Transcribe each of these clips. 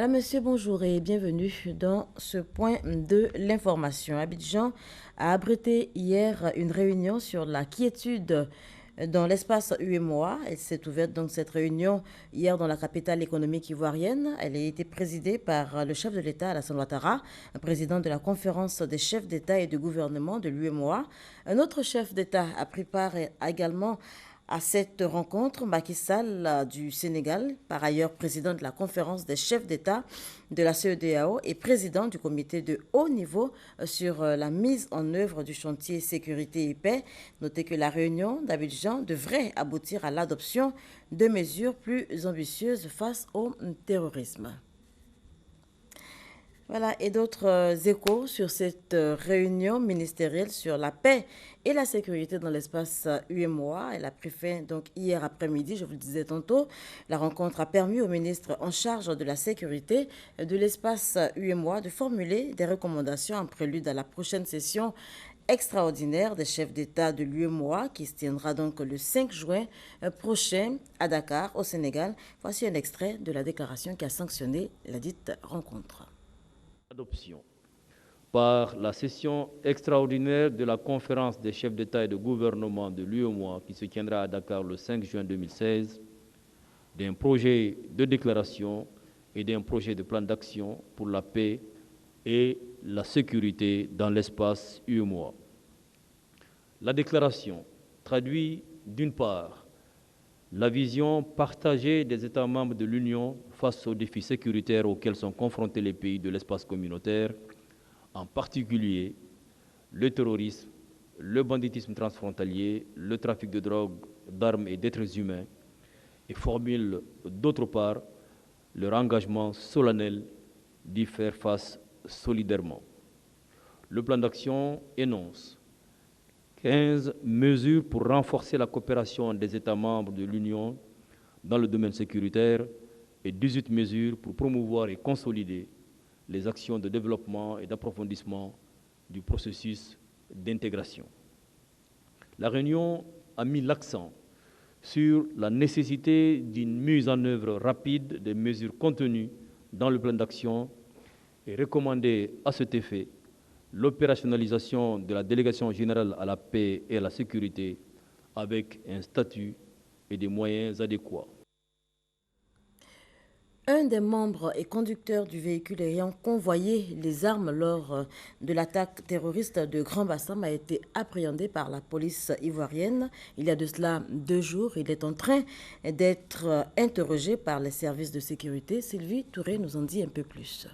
Alors, monsieur, bonjour et bienvenue dans ce point de l'information. Abidjan a abrité hier une réunion sur la quiétude dans l'espace UEMOA. Elle s'est ouverte donc cette réunion hier dans la capitale économique ivoirienne. Elle a été présidée par le chef de l'État, Alassane Ouattara, président de la conférence des chefs d'État et de gouvernement de l'UEMOA. Un autre chef d'État a pris part également à cette rencontre, Macky Sall du Sénégal, par ailleurs président de la conférence des chefs d'État de la CEDEAO et président du comité de haut niveau sur la mise en œuvre du chantier sécurité et paix. Notez que la réunion d'Abidjan devrait aboutir à l'adoption de mesures plus ambitieuses face au terrorisme. Voilà, et d'autres échos sur cette réunion ministérielle sur la paix et la sécurité dans l'espace UEMOA. Elle a pris fin donc hier après-midi, je vous le disais tantôt. La rencontre a permis au ministre en charge de la sécurité de l'espace UEMOA de formuler des recommandations en prélude à la prochaine session extraordinaire des chefs d'État de l'UEMOA qui se tiendra donc le 5 juin prochain à Dakar, au Sénégal. Voici un extrait de la déclaration qui a sanctionné la dite rencontre. Adoption par la session extraordinaire de la conférence des chefs d'État et de gouvernement de l'UEMOA qui se tiendra à Dakar le 5 juin 2016 d'un projet de déclaration et d'un projet de plan d'action pour la paix et la sécurité dans l'espace UEMOA. La déclaration traduit d'une part la vision partagée des États membres de l'Union face aux défis sécuritaires auxquels sont confrontés les pays de l'espace communautaire, en particulier le terrorisme, le banditisme transfrontalier, le trafic de drogue, d'armes et d'êtres humains, et formule d'autre part leur engagement solennel d'y faire face solidairement. Le plan d'action énonce 15 mesures pour renforcer la coopération des États membres de l'Union dans le domaine sécuritaire et 18 mesures pour promouvoir et consolider les actions de développement et d'approfondissement du processus d'intégration. La réunion a mis l'accent sur la nécessité d'une mise en œuvre rapide des mesures contenues dans le plan d'action et recommandé à cet effet l'opérationnalisation de la délégation générale à la paix et à la sécurité avec un statut et des moyens adéquats. Un des membres et conducteurs du véhicule ayant convoyé les armes lors de l'attaque terroriste de Grand Bassam a été appréhendé par la police ivoirienne. Il y a de cela 2 jours. Il est en train d'être interrogé par les services de sécurité. Sylvie Touré nous en dit un peu plus.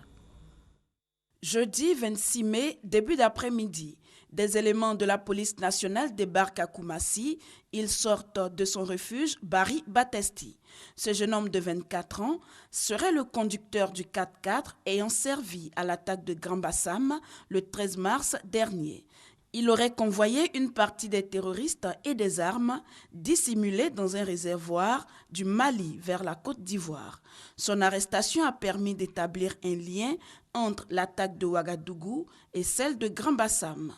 Jeudi 26 mai, début d'après-midi, des éléments de la police nationale débarquent à Koumassi. Ils sortent de son refuge, Barry Battesti. Ce jeune homme de 24 ans serait le conducteur du 4x4 ayant servi à l'attaque de Grand Bassam le 13 mars dernier. Il aurait convoyé une partie des terroristes et des armes dissimulées dans un réservoir du Mali vers la Côte d'Ivoire. Son arrestation a permis d'établir un lien entre l'attaque de Ouagadougou et celle de Grand Bassam.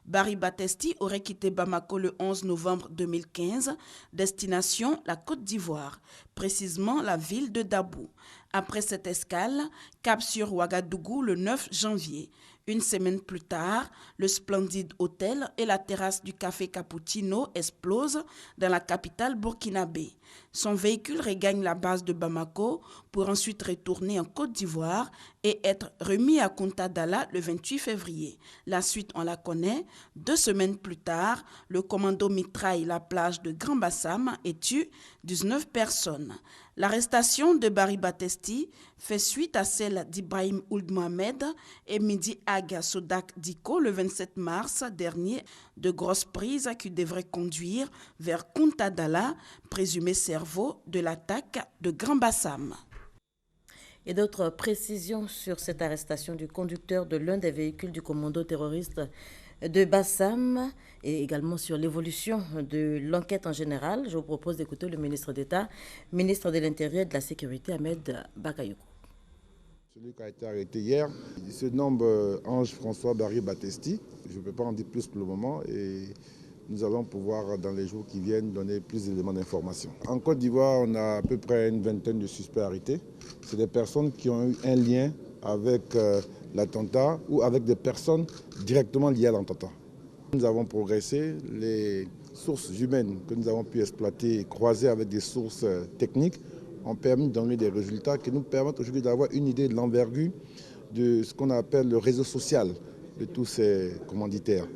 Barry Battesti aurait quitté Bamako le 11 novembre 2015, destination la Côte d'Ivoire, précisément la ville de Dabou. Après cette escale, cap sur Ouagadougou le 9 janvier. Une semaine plus tard, le splendide hôtel et la terrasse du café Cappuccino explosent dans la capitale burkinabé. Son véhicule regagne la base de Bamako pour ensuite retourner en Côte d'Ivoire et être remis à Kunta Dalla le 28 février. La suite, on la connaît. 2 semaines plus tard, le commando mitraille la plage de Grand Bassam et tue 19 personnes. L'arrestation de Barry Battesti fait suite à celle d'Ibrahim Ould Mohamed et Midi Aga Sodak Diko le 27 mars dernier, de grosses prises qui devraient conduire vers Kunta Dalla, présumé cerveau de l'attaque de Grand Bassam. Et d'autres précisions sur cette arrestation du conducteur de l'un des véhicules du commando terroriste de Bassam et également sur l'évolution de l'enquête en général. Je vous propose d'écouter le ministre d'État, ministre de l'Intérieur et de la Sécurité, Ahmed Bakayoko. Celui qui a été arrêté hier, il se nomme Ange François Barry Battesti. Je ne peux pas en dire plus pour le moment. Et nous allons pouvoir, dans les jours qui viennent, donner plus d'éléments d'information. En Côte d'Ivoire, on a à peu près une vingtaine de suspects arrêtés. C'est des personnes qui ont eu un lien avec l'attentat ou avec des personnes directement liées à l'attentat. Nous avons progressé. Les sources humaines que nous avons pu exploiter et croiser avec des sources techniques ont permis de donner des résultats qui nous permettent aujourd'hui d'avoir une idée de l'envergure de ce qu'on appelle le réseau social de tous ces commanditaires.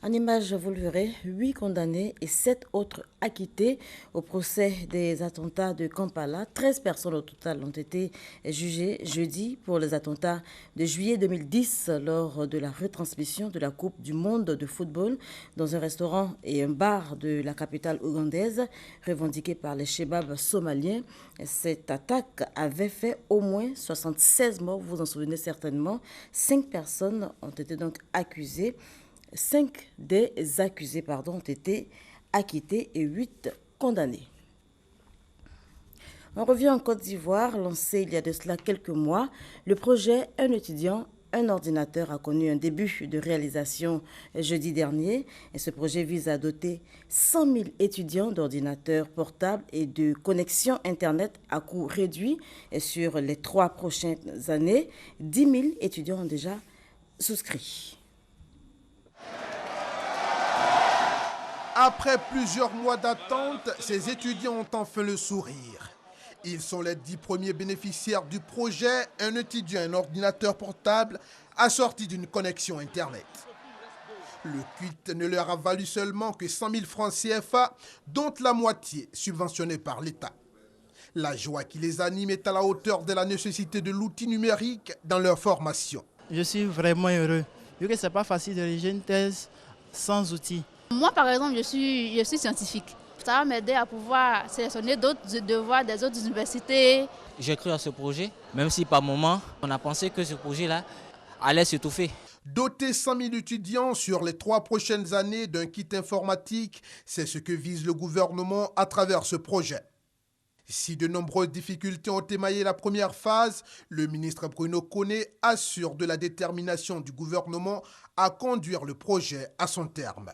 En image, vous le verrez, 8 condamnés et 7 autres acquittés au procès des attentats de Kampala. 13 personnes au total ont été jugées jeudi pour les attentats de juillet 2010 lors de la retransmission de la Coupe du monde de football dans un restaurant et un bar de la capitale ougandaise, revendiqué par les Chebabs somaliens. Cette attaque avait fait au moins 76 morts, vous vous en souvenez certainement. 5 personnes ont été donc accusées. 5 des accusés ont été acquittés et 8 condamnés. On revient en Côte d'Ivoire, lancé il y a de cela quelques mois. Le projet Un étudiant, un ordinateur a connu un début de réalisation jeudi dernier. Et ce projet vise à doter 100 000 étudiants d'ordinateurs portables et de connexions Internet à coût réduit. Et sur les 3 prochaines années, 10 000 étudiants ont déjà souscrit. Après plusieurs mois d'attente, ces étudiants ont enfin le sourire. Ils sont les 10 premiers bénéficiaires du projet Un étudiant, un ordinateur portable assorti d'une connexion Internet. Le kit ne leur a valu seulement que 100 000 francs CFA, dont la moitié subventionnée par l'État. La joie qui les anime est à la hauteur de la nécessité de l'outil numérique dans leur formation. Je suis vraiment heureux, vu que ce n'est pas facile de rédiger une thèse sans outils. Moi, par exemple, je suis scientifique. Ça va m'aider à pouvoir sélectionner d'autres devoirs des autres universités. J'ai cru à ce projet, même si par moment, on a pensé que ce projet-là allait s'étouffer. Doter 100 000 étudiants sur les 3 prochaines années d'un kit informatique, c'est ce que vise le gouvernement à travers ce projet. Si de nombreuses difficultés ont émaillé la première phase, le ministre Bruno Koné assure de la détermination du gouvernement à conduire le projet à son terme.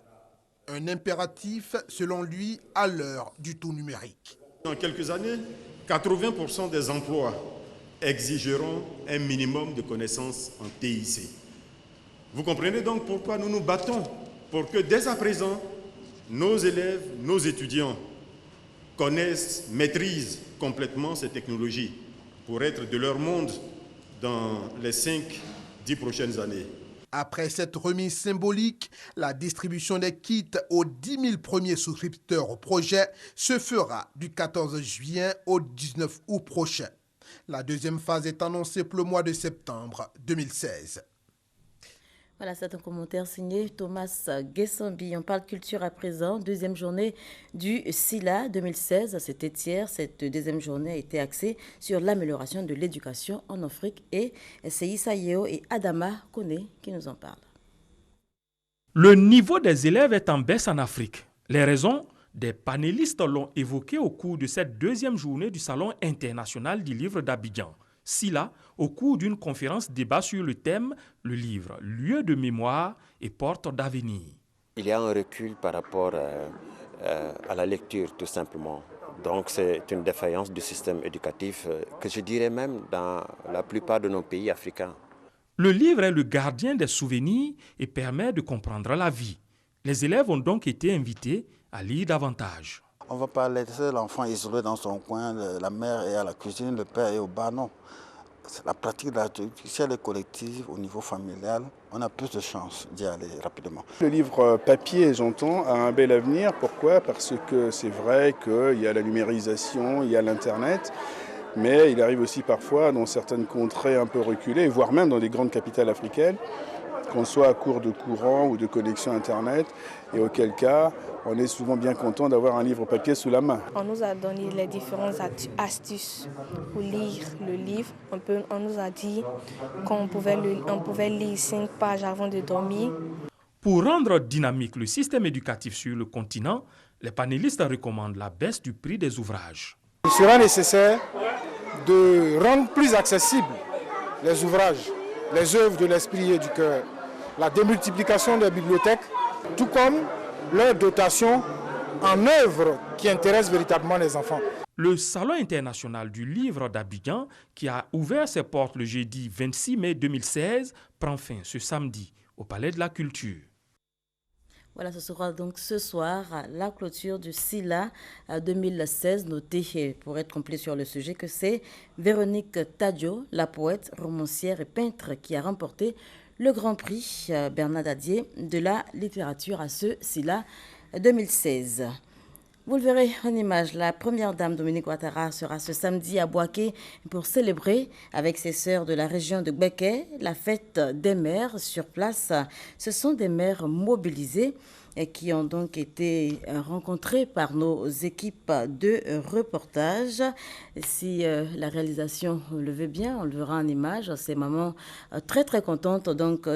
Un impératif, selon lui, à l'heure du tout numérique. Dans quelques années, 80% des emplois exigeront un minimum de connaissances en TIC. Vous comprenez donc pourquoi nous nous battons pour que dès à présent, nos élèves, nos étudiants connaissent, maîtrisent complètement ces technologies pour être de leur monde dans les 5-10 prochaines années. Après cette remise symbolique, la distribution des kits aux 10 000 premiers souscripteurs au projet se fera du 14 juillet au 19 août prochain. La deuxième phase est annoncée pour le mois de septembre 2016. Voilà, c'est un commentaire signé Thomas Guessambi. On parle culture à présent. Deuxième journée du SILA 2016. C'était hier. Cette deuxième journée a été axée sur l'amélioration de l'éducation en Afrique. Et c'est Issa Yeo et Adama Kone qui nous en parlent. Le niveau des élèves est en baisse en Afrique. Les raisons, des panélistes l'ont évoqué au cours de cette deuxième journée du Salon international du livre d'Abidjan. SILA, au cours d'une conférence débat sur le thème « Le livre, lieu de mémoire et porte d'avenir ». Il y a un recul par rapport à la lecture, tout simplement. Donc c'est une défaillance du système éducatif que je dirais même dans la plupart de nos pays africains. Le livre est le gardien des souvenirs et permet de comprendre la vie. Les élèves ont donc été invités à lire davantage. On ne va pas laisser l'enfant isolé dans son coin, la mère est à la cuisine, le père est au bar, non. La pratique de l'artificielle est collective au niveau familial, on a plus de chances d'y aller rapidement. Le livre papier, j'entends, a un bel avenir. Pourquoi ? Parce que c'est vrai qu'il y a la numérisation, il y a l'Internet, mais il arrive aussi parfois dans certaines contrées un peu reculées, voire même dans les grandes capitales africaines, qu'on soit à court de courant ou de connexion Internet, et auquel cas, on est souvent bien content d'avoir un livre papier sous la main. On nous a donné les différentes astuces pour lire le livre. On nous a dit qu'on pouvait lire 5 pages avant de dormir. Pour rendre dynamique le système éducatif sur le continent, les panélistes recommandent la baisse du prix des ouvrages. Il sera nécessaire de rendre plus accessibles les ouvrages, les œuvres de l'esprit et du cœur. La démultiplication des bibliothèques tout comme leur dotation en œuvres qui intéressent véritablement les enfants. Le Salon international du livre d'Abidjan, qui a ouvert ses portes le jeudi 26 mai 2016, prend fin ce samedi au Palais de la Culture. Voilà, ce sera donc ce soir la clôture du SILA 2016. Notez, pour être complet sur le sujet, que c'est Véronique Tadio, la poète, romancière et peintre, qui a remporté le Grand Prix Bernard Dadier de la littérature à ce SILA 2016. Vous le verrez en image, la première dame Dominique Ouattara sera ce samedi à Bouaké pour célébrer avec ses sœurs de la région de Gbeke la fête des mères sur place. Ce sont des mères mobilisées et qui ont donc été rencontrées par nos équipes de reportage. Si la réalisation le veut bien, on le verra en image. Ces mamans très très contentes donc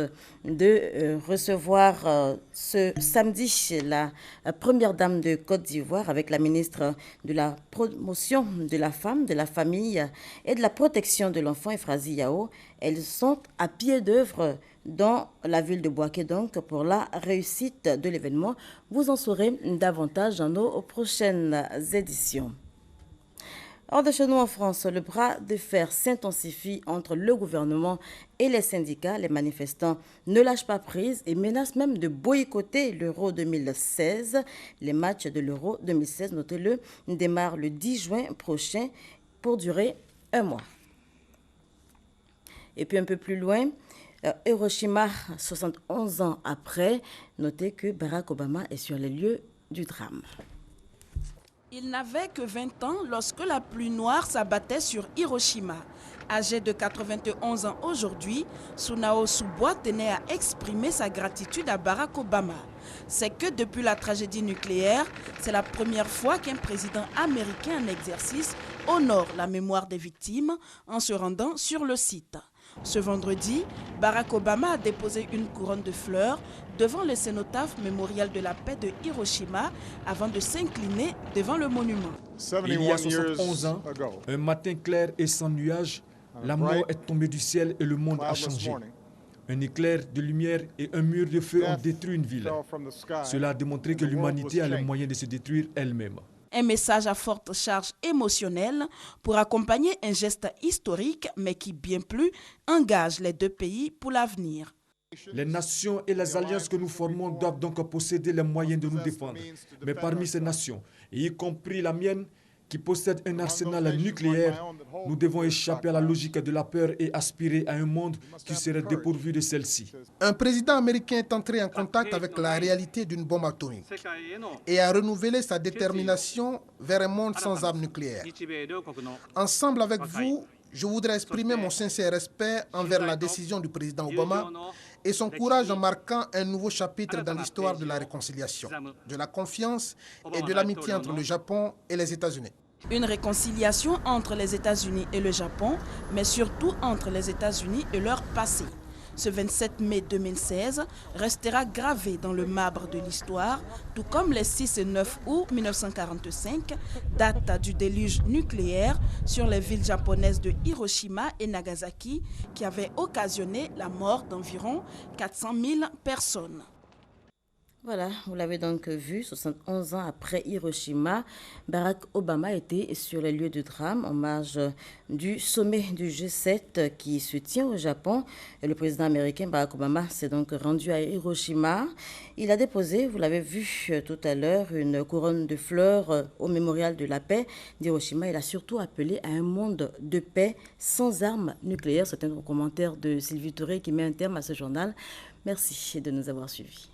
de recevoir ce samedi la première dame de Côte d'Ivoire avec la ministre de la promotion de la femme, de la famille et de la protection de l'enfant, Efrazi Yao. Elles sont à pied d'œuvre dans la ville de Bouaké donc pour la réussite de l'événement. Vous en saurez davantage dans nos prochaines éditions. Hors de chez nous en France, le bras de fer s'intensifie entre le gouvernement et les syndicats. Les manifestants ne lâchent pas prise et menacent même de boycotter l'Euro 2016. Les matchs de l'Euro 2016, notez-le, démarrent le 10 juin prochain pour durer un mois. Et puis un peu plus loin, Hiroshima, 71 ans après, notez que Barack Obama est sur les lieux du drame. Il n'avait que 20 ans lorsque la pluie noire s'abattait sur Hiroshima. Âgé de 91 ans aujourd'hui, Sunao Subois tenait à exprimer sa gratitude à Barack Obama. C'est que depuis la tragédie nucléaire, c'est la première fois qu'un président américain en exercice honore la mémoire des victimes en se rendant sur le site. Ce vendredi, Barack Obama a déposé une couronne de fleurs devant le cénotaphe mémorial de la paix de Hiroshima avant de s'incliner devant le monument. Il y a 71 ans, un matin clair et sans nuages, la mort est tombée du ciel et le monde a changé. Un éclair de lumière et un mur de feu ont détruit une ville. Cela a démontré que l'humanité a les moyens de se détruire elle-même. Un message à forte charge émotionnelle pour accompagner un geste historique, mais qui, bien plus, engage les deux pays pour l'avenir. Les nations et les alliances que nous formons doivent donc posséder les moyens de nous défendre. Mais parmi ces nations, et y compris la mienne, qui possède un arsenal nucléaire, nous devons échapper à la logique de la peur et aspirer à un monde qui serait dépourvu de celle-ci. Un président américain est entré en contact avec la réalité d'une bombe atomique et a renouvelé sa détermination vers un monde sans armes nucléaires. Ensemble avec vous, je voudrais exprimer mon sincère respect envers la décision du président Obama et son courage en marquant un nouveau chapitre dans l'histoire de la réconciliation, de la confiance et de l'amitié entre le Japon et les États-Unis. Une réconciliation entre les États-Unis et le Japon, mais surtout entre les États-Unis et leur passé. Ce 27 mai 2016 restera gravé dans le marbre de l'histoire, tout comme les 6 et 9 août 1945, date du déluge nucléaire sur les villes japonaises de Hiroshima et Nagasaki, qui avait occasionné la mort d'environ 400 000 personnes. Voilà, vous l'avez donc vu, 71 ans après Hiroshima, Barack Obama était sur les lieux du drame en marge du sommet du G7 qui se tient au Japon. Et le président américain Barack Obama s'est donc rendu à Hiroshima. Il a déposé, vous l'avez vu tout à l'heure, une couronne de fleurs au mémorial de la paix d'Hiroshima. Il a surtout appelé à un monde de paix sans armes nucléaires. C'est un commentaire de Sylvie Touré qui met un terme à ce journal. Merci de nous avoir suivis.